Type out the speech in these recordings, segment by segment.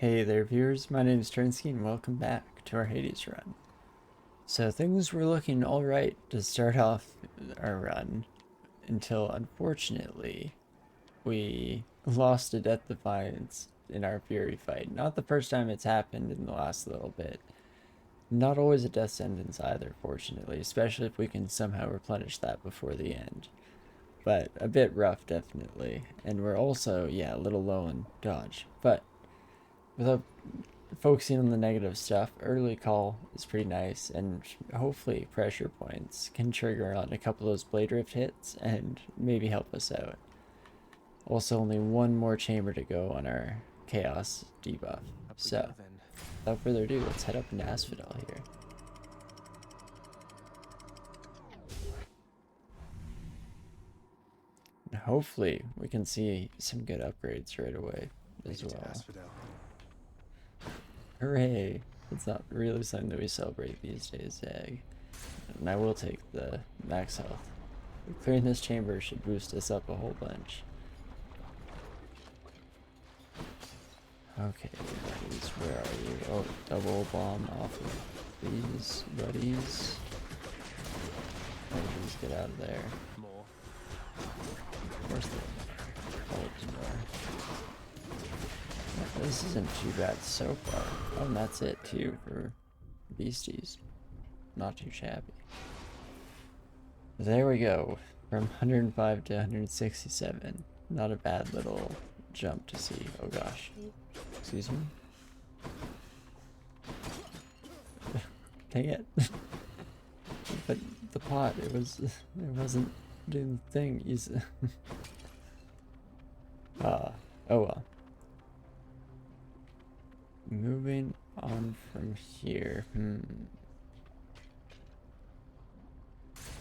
Hey there viewers, my name is Torinski and welcome back to our Hades run. So things were looking alright to start off our run until unfortunately we lost to Death Defiance in our Fury fight. Not the first time it's happened in the last little bit. Not always a death sentence either, fortunately, especially if we can somehow replenish that before the end. But a bit rough, definitely. And we're also, yeah, a little low in dodge. But without focusing on the negative stuff, early call is pretty nice, and hopefully pressure points can trigger on a couple of those blade rift hits and maybe help us out. Also, only one more chamber to go on our chaos debuff. So, without further ado, let's head up into Asphodel here. And hopefully, we can see some good upgrades right away as well. Hooray! It's not really something that we celebrate these days, Egg. And I will take the max health. Clearing this chamber should boost us up a whole bunch. Okay, buddies, where are you? Oh, double bomb off of these buddies. Please get out of there. More. Where's the more? This isn't too bad so far. Oh, and that's it too for beasties. Not too shabby. There we go. From 105 to 167. Not a bad little jump to see. Oh gosh. Excuse me. Dang it. But the pot, it wasn't doing the thing. Oh well. Moving on from here.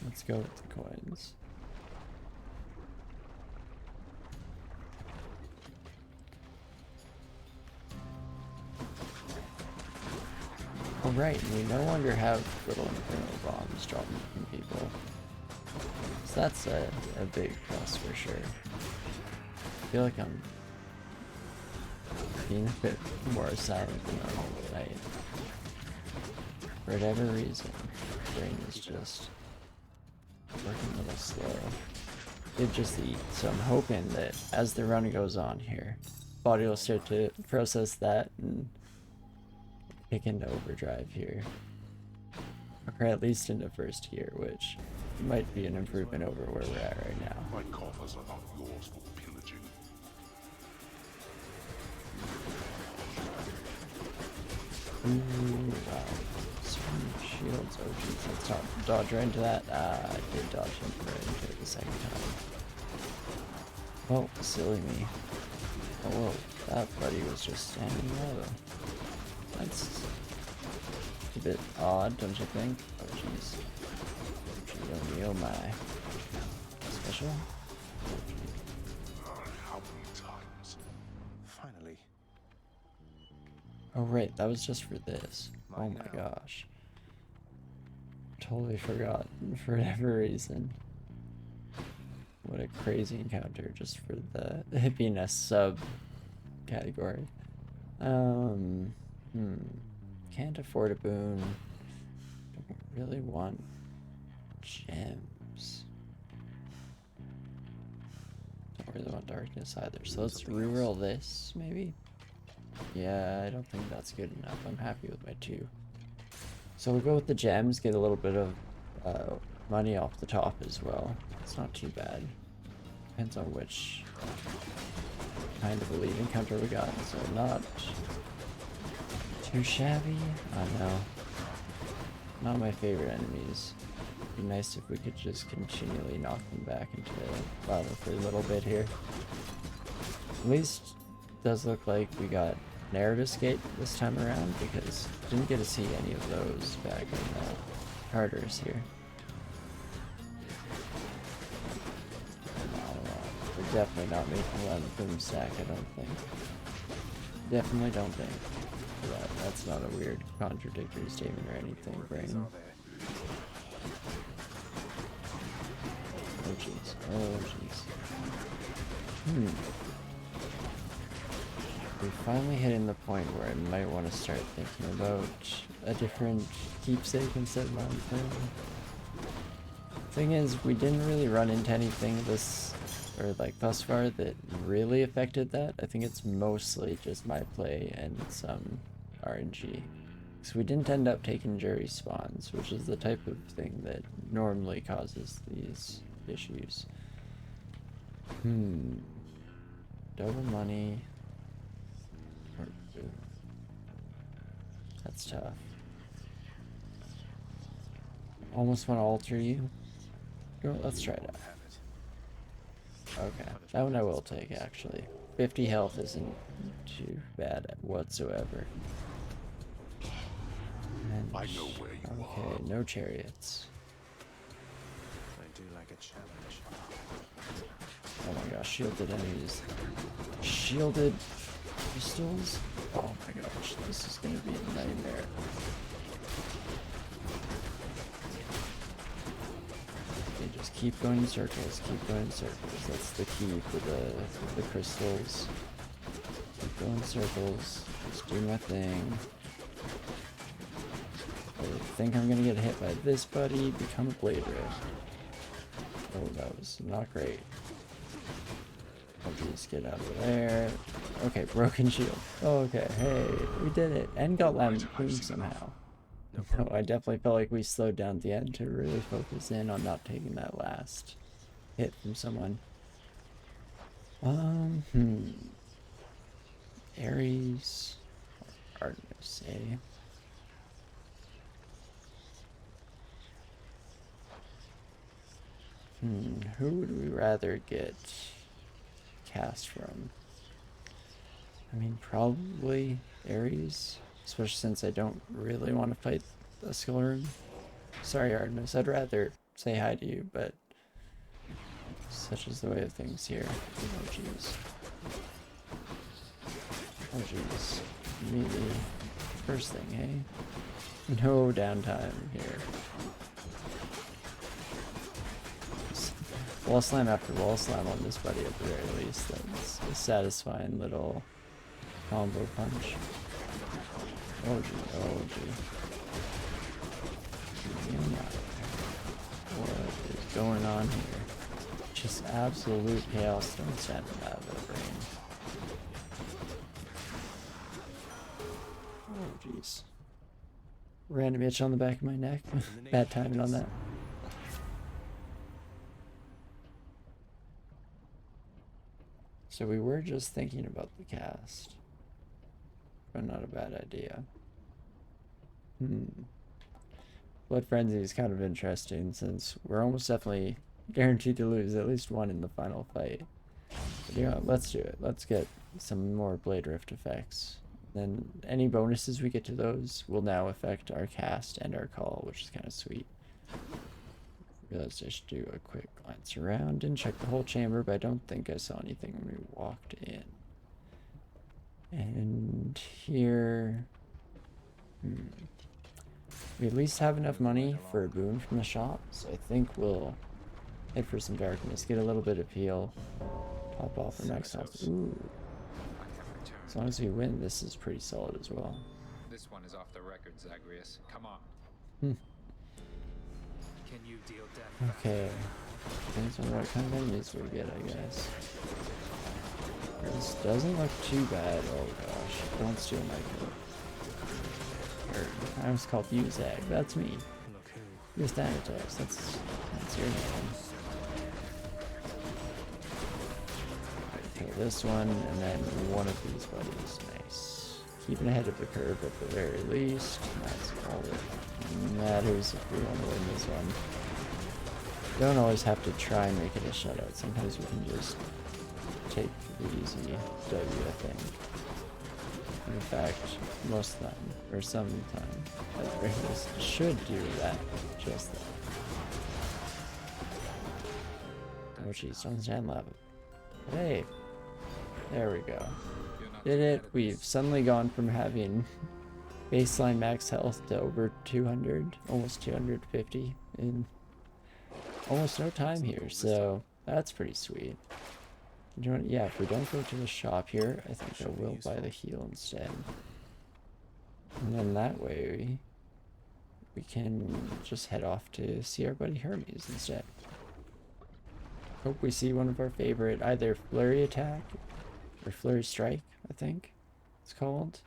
Let's go with the coins. Alright, we no longer have little infernal bombs dropping from people. So that's a big plus for sure. I feel like I'm being a bit more silent than normal tonight. For whatever reason, my brain is just working a little slow. Did just eat, so I'm hoping that as the run goes on here, body will start to process that and kick into overdrive here. Or at least into first gear, which might be an improvement over where we're at right now. My coffers are not yours for pillaging. Ooh, wow. Some shields. Oh, jeez. Let's not dodge right into that. I did dodge right into it the second time. Oh, silly me. Oh, whoa. That buddy was just standing low. That's a bit odd, don't you think? Oh, jeez. Oh my. Special? How many times? Finally. Oh, right. That was just for this. Oh my gosh. Totally forgot for whatever reason. What a crazy encounter just for the hippiness sub category. Can't afford a boon. Don't really want gems. Don't really want darkness either. So let's reroll this, maybe? Yeah, I don't think that's good enough. I'm happy with my 2. So we'll go with the gems, get a little bit of money off the top as well. It's not too bad. Depends on which kind of elite encounter we got. So not too shabby. I know. Not my favorite enemies. It'd be nice if we could just continually knock them back into battle for a little bit here. At least it does look like we got narrowed escape this time around, because didn't get to see any of those back in Tartarus here. We're definitely not making a lot of boom stack, I don't think. Definitely don't think. That's not a weird contradictory statement or anything, brain. Oh jeez. Oh jeez. we're finally hitting the point where I might want to start thinking about a different keepsake instead of Mountain Flame. Thing is, we didn't really run into anything this, or like thus far, that really affected that. I think it's mostly just my play and some RNG. So we didn't end up taking jury spawns, which is the type of thing that normally causes these issues. Double money. Or boon. That's tough. Almost want to alter you. Go, let's try it out. Okay, that one I will take actually. 50 health isn't too bad whatsoever. And, I know where you okay, no chariots. I do like a challenge. Oh my gosh, shielded enemies. Shielded crystals? Oh my gosh, this is gonna be a nightmare. Okay, just keep going in circles, keep going in circles. That's the key for the crystals. Keep going in circles, just do my thing. I think I'm gonna get hit by this buddy, become a blade rift. Oh, that was not great. I'll just get out of there. Okay, broken shield. Okay, hey, we did it. And got lampoon somehow. No, I definitely felt like we slowed down at the end to really focus in on not taking that last hit from someone. Ares. Artemis, eh? Who would we rather get cast from? I mean, probably Ares, especially since I don't really want to fight the Skull Room. Sorry, Artemis, I'd rather say hi to you, but such is the way of things here. Oh, jeez. Oh, jeez. Immediately, first thing, hey? No downtime here. Wall slam after wall slam on this buddy at the very least. That's a satisfying little combo punch. Oh gee, oh gee. What is going on here? Just absolute chaos. Don't stand out of the brain. Oh jeez. Random itch on the back of my neck. Bad timing on that. So we were just thinking about the cast, but not a bad idea. Blood Frenzy is kind of interesting since we're almost definitely guaranteed to lose at least one in the final fight. But you know, let's do it. Let's get some more Blade Rift effects. Then any bonuses we get to those will now affect our cast and our call, which is kind of sweet. Realized I should do a quick glance around and check the whole chamber, but I don't think I saw anything when we walked in. And here... we at least have enough money for a boon from the shop, so I think we'll head for some darkness, get a little bit of heal, top off our max health. Ooh. As long as we win, this is pretty solid as well. This one is off the record, Zagreus. Come on. Can you deal death? Okay. Depends on what kind of enemies we get, I guess. This doesn't look too bad. Oh gosh. Don't steal my coat. I was called you, Zag. That's me. Look who. You're Thanatos. That's your name. Kill this one, and then one of these buddies. Nice. Keeping ahead of the curve at the very least. That's all that matters if we want to win this one. Don't always have to try and make it a shutout. Sometimes we can just take the easy W, I think. In fact, most of the time, or some time, at the very least, should do that. Just that. Oh jeez, don't stand lava. Hey! There we go. Did it. We've suddenly gone from having baseline max health to over 200, almost 250 in almost no time here, so that's pretty sweet. You know what? Yeah, if we don't go to the shop here, I think I Should be will buy useful. the heal instead. And then that way we can just head off to see our buddy Hermes instead. Hope we see one of our favorite, either flurry attack or flurry strike, I think it's called.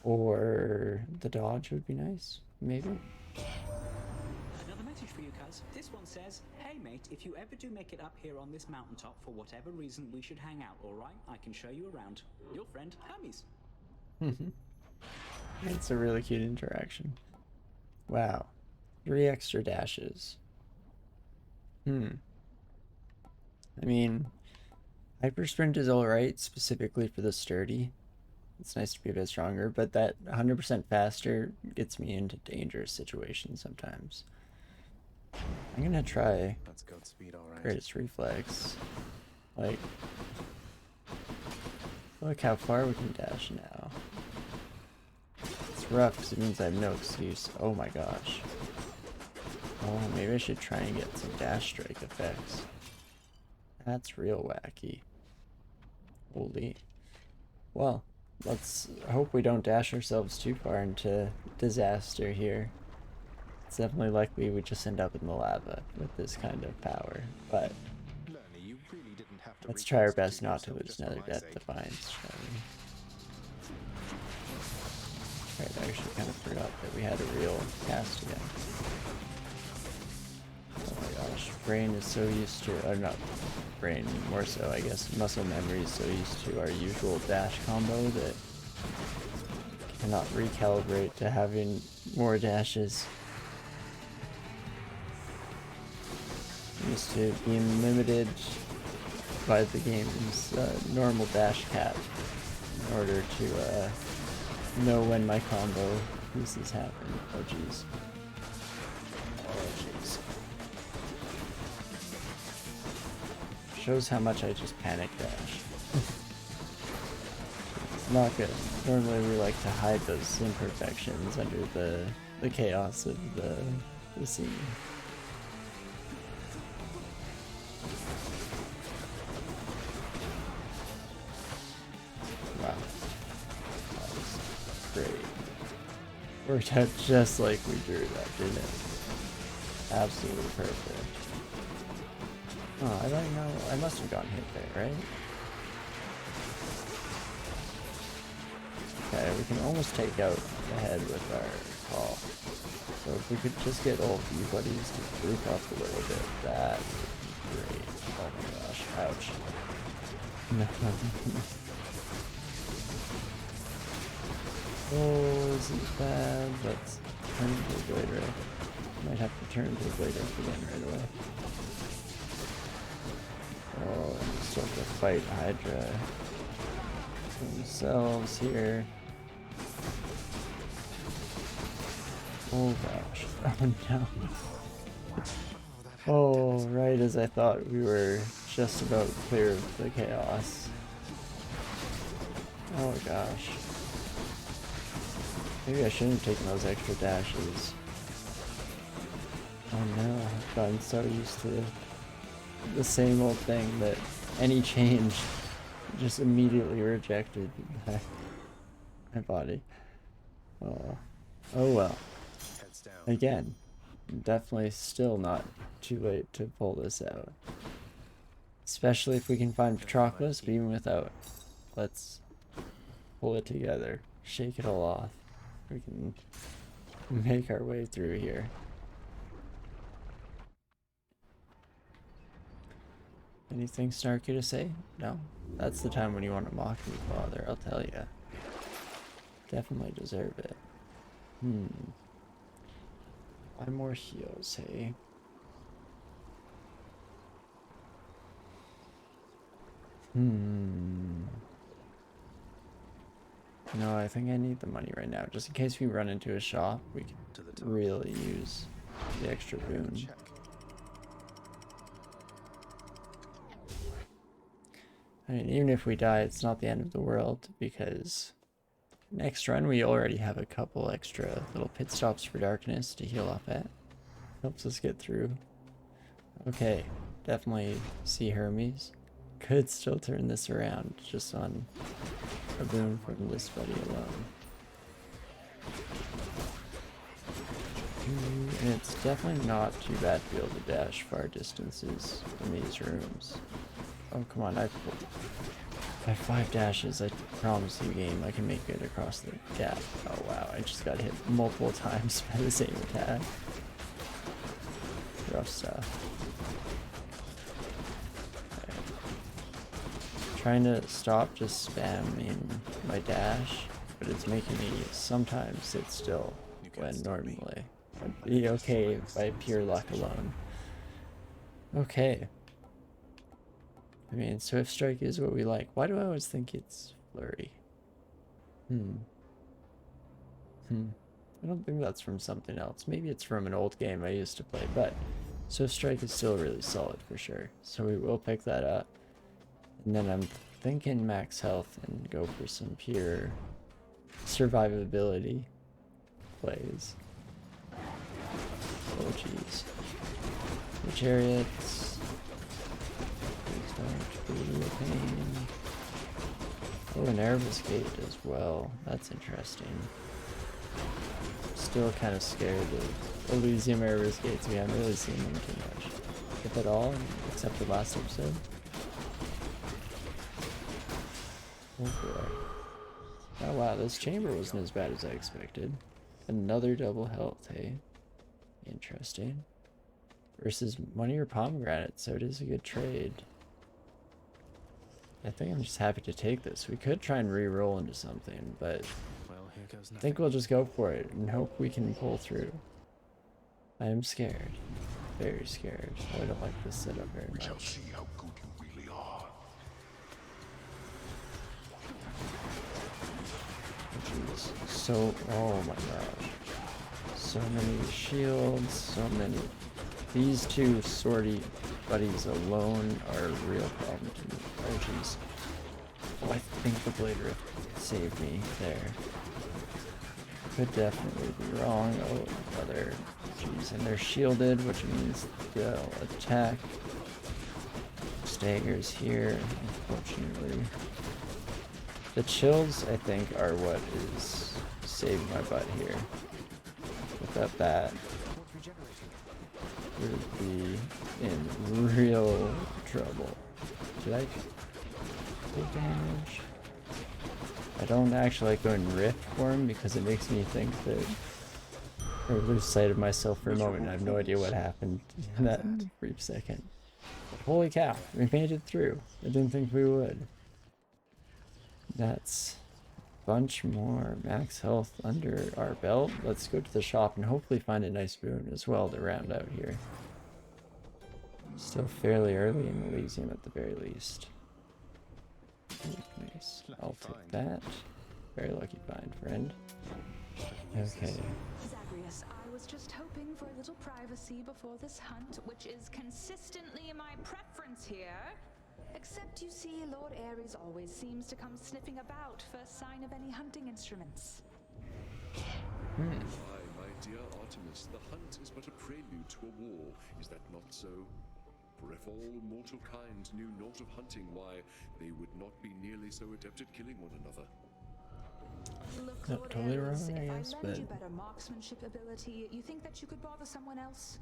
Or the dodge would be nice, maybe. Another message for you, cuz. This one says, "Hey mate, if you ever do make it up here on this mountaintop for whatever reason, we should hang out, alright? I can show you around. Your friend, Hermes." It's a really cute interaction. Wow. 3 extra dashes. I mean, hyper sprint is alright, specifically for the sturdy. It's nice to be a bit stronger, but that 100% faster gets me into dangerous situations sometimes. I'm gonna try That's goat speed, all right. greatest reflex. Like, look how far we can dash now. It's rough because it means I have no excuse. Oh my gosh. Oh, maybe I should try and get some dash strike effects. That's real wacky. Holy. Well, let's hope we don't dash ourselves too far into disaster here. It's definitely likely we just end up in the lava with this kind of power, but Learner, you really didn't have to let's try our reconstitute best not to yourself lose just for another my Death sake. Defiance, shall we? Right, I actually kind of forgot that we had a real cast again. Oh my gosh, brain is so used to, or not brain, more so I guess, muscle memory is so used to our usual dash combo that cannot recalibrate to having more dashes. Used to being limited by the game's normal dash cap in order to know when my combo pieces happen. Oh jeez. Oh jeez. Shows how much I just panic dash. It's not good. Normally we like to hide those imperfections under the chaos of the scene. Wow. That was great. Worked out just like we drew that, didn't it? Absolutely perfect. Oh, I don't know. I must have gotten hit there, right? Okay, we can almost take out the head with our call. So if we could just get all of you buddies to group up a little bit, that would be great. Oh my gosh, ouch. No. Oh, this is bad. Let's turn into a blade ray. Might have to turn into a blade ray again right away. Oh, and we still have to fight Hydra themselves here. Oh gosh. Oh no. Oh, right as I thought we were just about clear of the chaos. Oh gosh. Maybe I shouldn't have taken those extra dashes. Oh no, I've gotten so used to the same old thing that any change just immediately rejected by my body. Oh, oh well. Heads down. Again, definitely still not too late to pull this out. Especially if we can find Patroclus, but even without, let's pull it together, shake it all off. We can make our way through here. Anything snarky to say? No? That's the time when you want to mock me, Father, I'll tell ya. Definitely deserve it. Buy more heals, hey? No, I think I need the money right now. Just in case we run into a shop, we can To the top. really use the extra boon. Check. I mean, even if we die, it's not the end of the world, because next run we already have a couple extra little pit stops for darkness to heal off at. Helps us get through. Okay, definitely see Hermes. Could still turn this around just on a boon from this buddy alone. And it's definitely not too bad to be able to dash far distances in these rooms. Oh, come on, I have 5 dashes, I promise you game, I can make it across the gap. Oh wow, I just got hit multiple times by the same attack. Rough stuff. Okay. Trying to stop just spamming my dash, but it's making me sometimes sit still when normally I'd be okay by pure luck alone. Okay. I mean, Swift Strike is what we like. Why do I always think it's Flurry? I don't think that's from something else. Maybe it's from an old game I used to play, but Swift Strike is still really solid for sure. So we will pick that up. And then I'm thinking max health and go for some pure survivability plays. Oh jeez. The chariots. Please don't be a pain. Oh, an Erebus gate as well. That's interesting. Still kind of scared of Elysium Erebus gates. We haven't really seen them too much, if at all, except the last episode. Oh boy. Oh wow, this chamber wasn't as bad as I expected. Another double health, hey? Interesting. Versus one of your pomegranates, so it is a good trade. I think I'm just happy to take this. We could try and re-roll into something, but Well, here goes I think we'll just go for it and hope we can pull through. I am scared. Very scared. I don't like this setup very We shall much. see how good you really are. Jeez. So, oh my gosh. So many shields, so many. These two sortie buddies alone are a real problem to me. Oh jeez. Oh, I think the Blade Rift saved me there. Could definitely be wrong. Oh, brother. Jeez, and they're shielded, which means they'll attack. Staggers here, unfortunately. The chills, I think, are what is saving my butt here. Without that, we'd be in real trouble. Did I take damage? I don't actually like going Rift for him because it makes me think that I lose sight of myself for a moment. I have no idea what happened in that brief second. But holy cow, we made it through. I didn't think we would. That's a bunch more max health under our belt. Let's go to the shop and hopefully find a nice boon as well to round out here. Still fairly early in Elysium at the very least. Nice. I'll take that. Very lucky find, friend. Okay. Zagreus, I was just hoping for a little privacy before this hunt, which is consistently my preference here. Except you see, Lord Ares always seems to come sniffing about for a sign of any hunting instruments. Why, my dear Artemis, the hunt is but a prelude to a war. Is that not so? For if all mortal kind knew naught of hunting, why, they would not be nearly so adept at killing one another. Look, Not Lord totally Ares, wrong, I if guess, I but lend you better marksmanship ability, you think that you could bother someone else?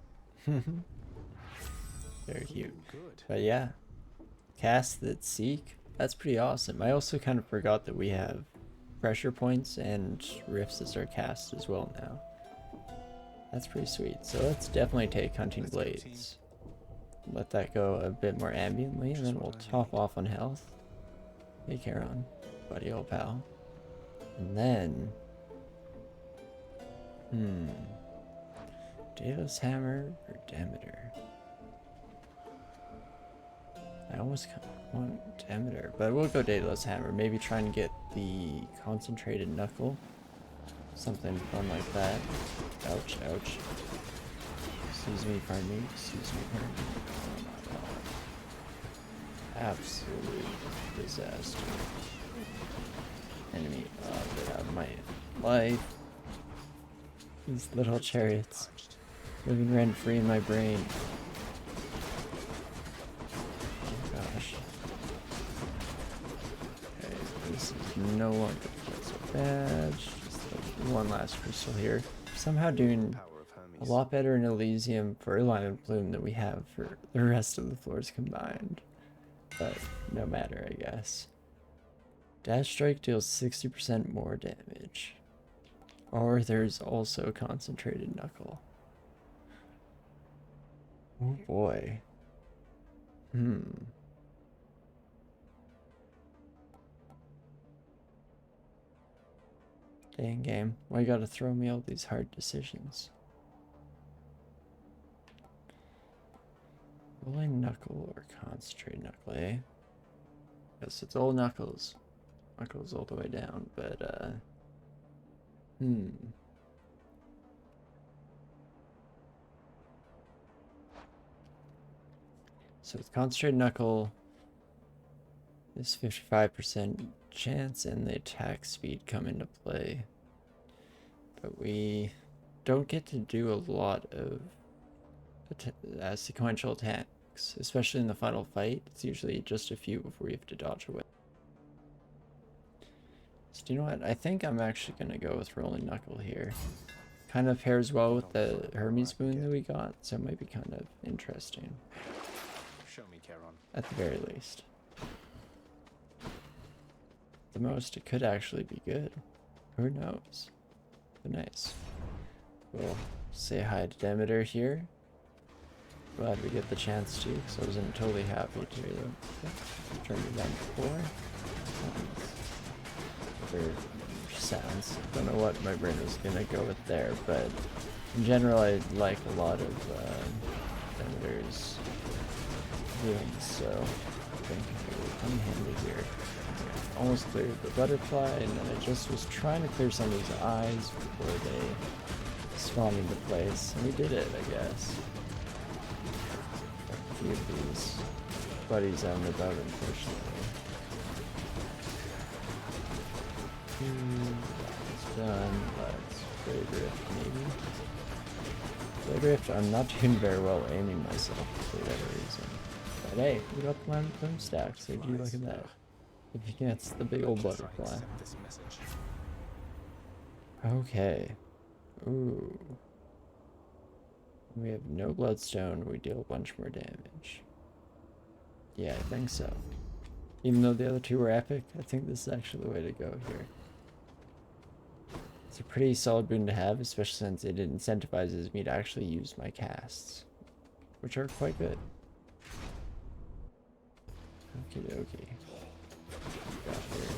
very cute. Good. But yeah, cast that seek. That's pretty awesome. I also kind of forgot that we have pressure points and rifts as our cast as well now. That's pretty sweet. So let's definitely take hunting Let's go, team. blades. Let that go a bit more ambiently, and then we'll top off on health. Hey, Charon, buddy, old pal. And then, Daedalus Hammer or Demeter? I almost want Demeter, but we'll go Daedalus Hammer. Maybe try and get the concentrated knuckle. Something fun like that. Ouch, ouch. Excuse me, pardon me. Excuse me, pardon me. Oh my god. Absolute disaster. Enemy. Get out of my life. These little chariots. Living rent free in my brain. Oh gosh. no longer quite so bad. Just one last crystal here. Somehow doing Power of a Hermes. lot better in Elysium for Line of Plume than we have for the rest of the floors combined. But no matter, I guess. Dash Strike deals 60% more damage. Or there's also Concentrated Knuckle. Oh boy. Dang game. Why you gotta throw me all these hard decisions? Rolling Knuckle or Concentrated Knuckle, eh? Yes, it's all Knuckles. Knuckles all the way down, but, So with Concentrated Knuckle, this 55% chance and the attack speed come into play. But we don't get to do a lot of sequential attacks, especially in the final fight. It's usually just a few before you have to dodge away. So you know what? I think I'm actually going to go with Rolling Knuckle here. Kind of pairs well with the Hermes boon that we got, so it might be kind of interesting. Show me, Charon. At the very least. The most, it could actually be good. Who knows? But nice. We'll say hi to Demeter here. Glad we get the chance to, because I wasn't totally happy to turn it down before. Other sounds. Don't know what my brain was gonna go with there, but in general, I like a lot of Demeter's doings, so I think it will come in handy here. Almost cleared the butterfly, and then I just was trying to clear some of these eyes before they spawned into place, and we did it, I guess. A few of these buddies out and about, unfortunately. It's done. Let's Blade Rift, maybe. Blade Rift, I'm not doing very well aiming myself for whatever reason. But hey, we got the Line of Plume stack, so do you look at that? If he gets the big old butterfly. Okay. Ooh. We have no bloodstone, we deal a bunch more damage. Yeah, I think so. Even though the other two were epic, I think this is actually the way to go here. It's a pretty solid boon to have, especially since it incentivizes me to actually use my casts, which are quite good. Okie dokie. Got here.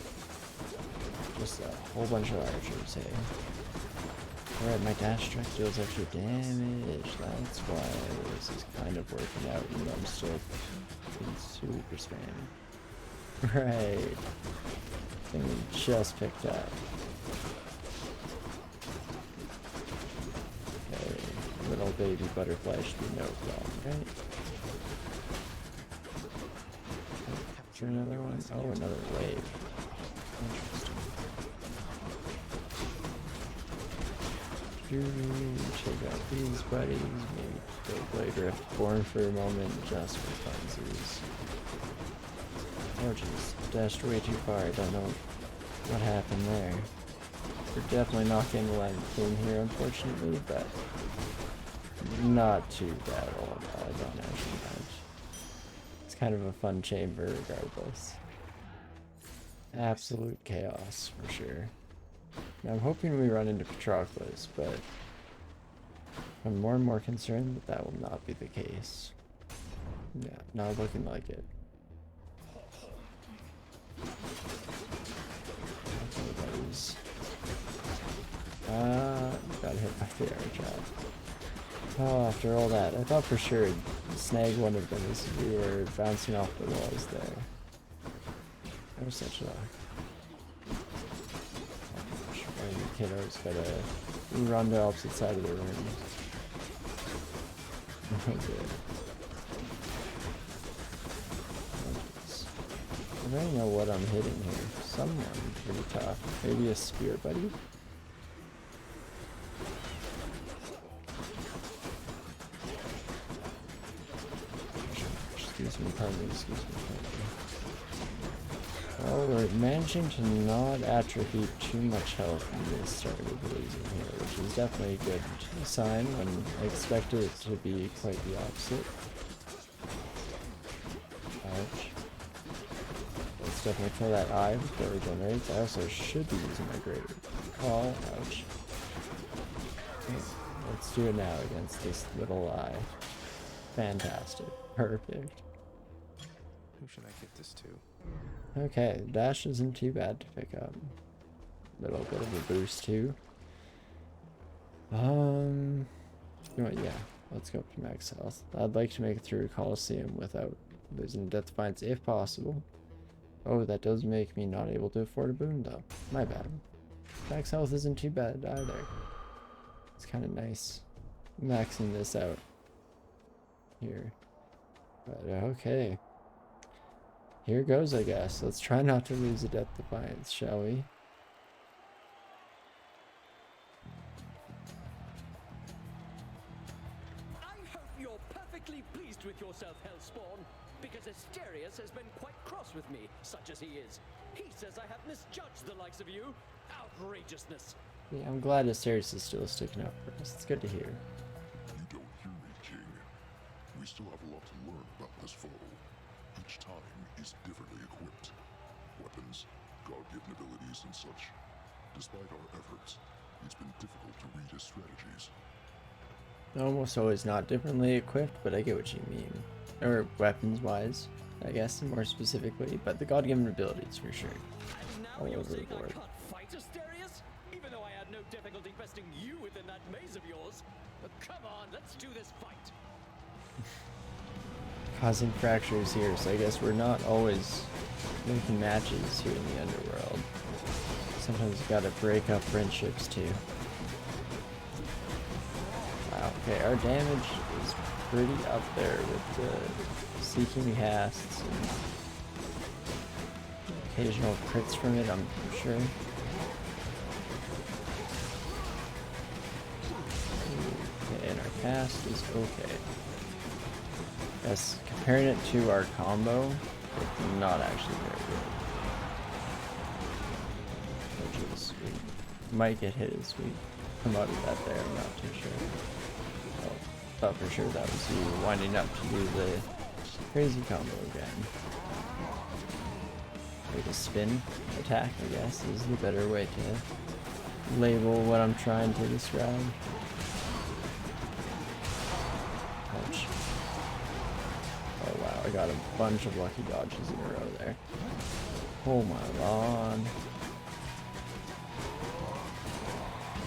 Just a whole bunch of archers, hey. Alright, my dash strike deals extra damage. That's why this is kind of working out, even though I'm still being super spammy. Right. Thing we just picked up. Okay, little baby butterfly should be no problem, right? Capture another one? Oh, another wave. Interesting. Check out these buddies. Maybe go Blade Rift Born for a moment just for funsies. Oh jeez, dashed way too far. I don't know what happened there. We're definitely not getting the Line of Plume here, unfortunately, but not too bad at all. I don't actually mind. It's kind of a fun chamber regardless. Absolute chaos for sure. Now, I'm hoping we run into Patroclus, but I'm more and more concerned that that will not be the case. Yeah, not looking like it. Okay, buddies. Got hit by the arrow trap. Oh, after all that, I thought for sure it'd snag one of them as we were bouncing off the walls there. That was such luck. The kiddo's gotta run the opposite side of the room. Okay. I don't know what I'm hitting here. Someone pretty tough. Maybe a spear buddy? Excuse me, pardon me, excuse me, pardon me. Well, we're managing to not atrophy too much health in this start of losing here, which is definitely a good sign when I expected it to be quite the opposite. Ouch. Let's definitely kill that eye before it regenerates. I also should be using my greater call. Ouch. Okay, let's do it now against this little eye. Fantastic. Perfect. Who should I give this to? Okay, dash isn't too bad to pick up. Little bit of a boost too. You know what, yeah, let's go up to max health. I'd like to make it through Coliseum without losing Death Defiance if possible. Oh, that does make me not able to afford a boon though. My bad. Max health isn't too bad either. It's kind of nice maxing this out here. But okay. Here goes, I guess. Let's try not to lose a Death Defiance, shall we? I hope you're perfectly pleased with yourself, Hellspawn, because Asterius has been quite cross with me, such as he is. He says I have misjudged the likes of you. Outrageousness. Yeah, I'm glad Asterius is still sticking up for us. It's good to hear. You don't hear me, King. We still have a lot to learn about this foe. Each time is differently equipped. Weapons, God-given abilities, and such. Despite our efforts, it's been difficult to read his strategies. Almost always not differently equipped, but I get what you mean. Or weapons-wise, I guess, more specifically, but the God-given abilities for sure. And now All you're over the saying I board. can't fight Asterius? Even though I had no difficulty besting you within that maze of yours. But come on, let's do this fight. Causing fractures here, so I guess we're not always making matches here in the underworld. Sometimes you gotta break up friendships too. Wow, okay, our damage is pretty up there with the seeking casts and occasional crits from it, I'm sure. Okay, and our cast is okay. Yes, comparing it to our combo, it's not actually very good. Which is, we might get hit as we come out of that there, I'm not too sure. Oh, thought for sure that was you winding up to do the crazy combo again. Like a spin attack, I guess, is the better way to label what I'm trying to describe. Ouch. Oh wow, I got a bunch of lucky dodges in a row there. Oh my lord.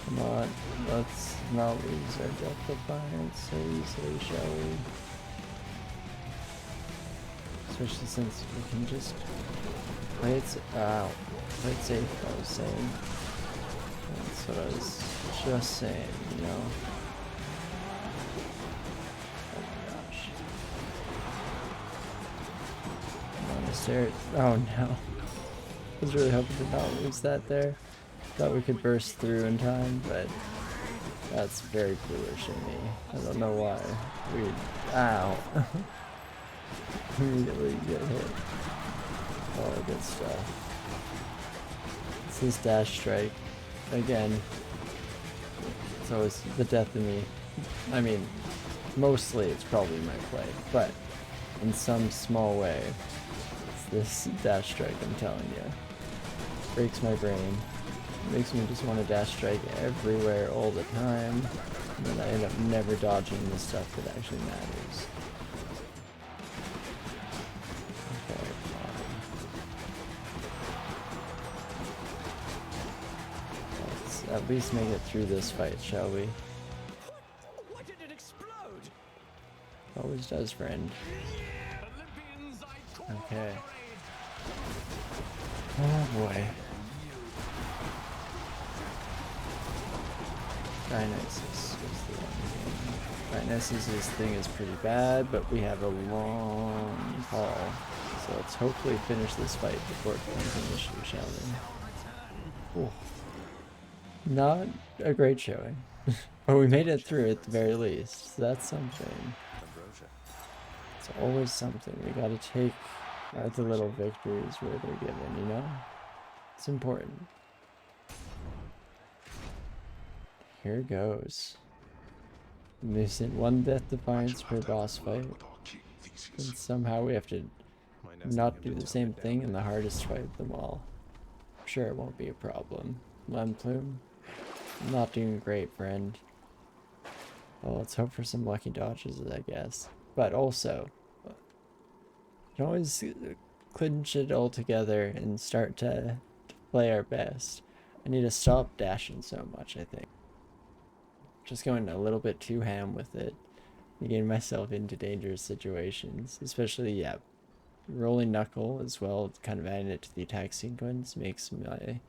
Come on, let's not lose our Death Defiance so easily, shall we? Especially since we can just play it, play it safe, I was saying. That's what I was just saying, you know? Oh no. I was really hoping to not lose that there. Thought we could burst through in time, but that's very foolish of me. I don't know why. Ow. Immediately get hit. All the good stuff. It's this dash strike. Again. It's always the death of me. I mean, mostly it's probably my play, but in some small way, this dash strike, I'm telling you, breaks my brain. Makes me just want to dash strike everywhere all the time, and then I end up never dodging the stuff that actually matters. Okay, let's at least make it through this fight, shall we? Why did it explode? Always does, friend. Olympians, I call Okay. on your aid. Oh boy. Dionysus is the one. Dionysus' thing is pretty bad, but we have a long haul. So let's hopefully finish this fight before it becomes an issue, shall we? Ooh. Not a great showing. But we made it through at the very least. So that's something. Ambrosia. It's always something. We gotta take are the little victories where they're given, you know? It's important. Here goes. Missing one Death Defiance per boss fight. And somehow we have to not do the same thing in the hardest fight of them all. I'm sure it won't be a problem. Plume, not doing great, friend. Well, let's hope for some lucky dodges, I guess. But also, you can always clinch it all together and start to play our best. I need to stop dashing so much, I think. Just going a little bit too ham with it. Getting myself into dangerous situations. Especially, yeah, rolling knuckle as well, kind of adding it to the attack sequence makes my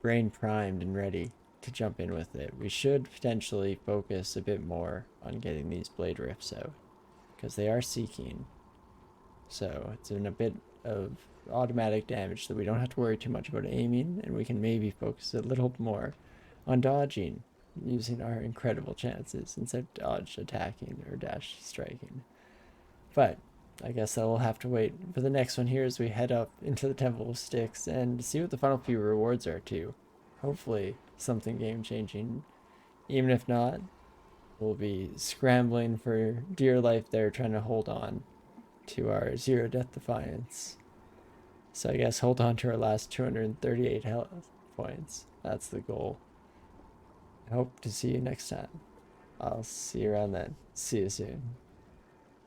brain primed and ready to jump in with it. We should potentially focus a bit more on getting these blade rifts out, because they are seeking. So it's in a bit of automatic damage that we don't have to worry too much about aiming, and we can maybe focus a little more on dodging using our incredible chances instead of dodge attacking or dash striking. But I guess I will have to wait for the next one here as we head up into the Temple of Styx and see what the final few rewards are too. Hopefully something game-changing. Even if not, we'll be scrambling for dear life there, trying to hold on to our 0 Death Defiance. So I guess hold on to our last 238 health points. That's the goal. I hope to see you next time. I'll see you around then. See you soon.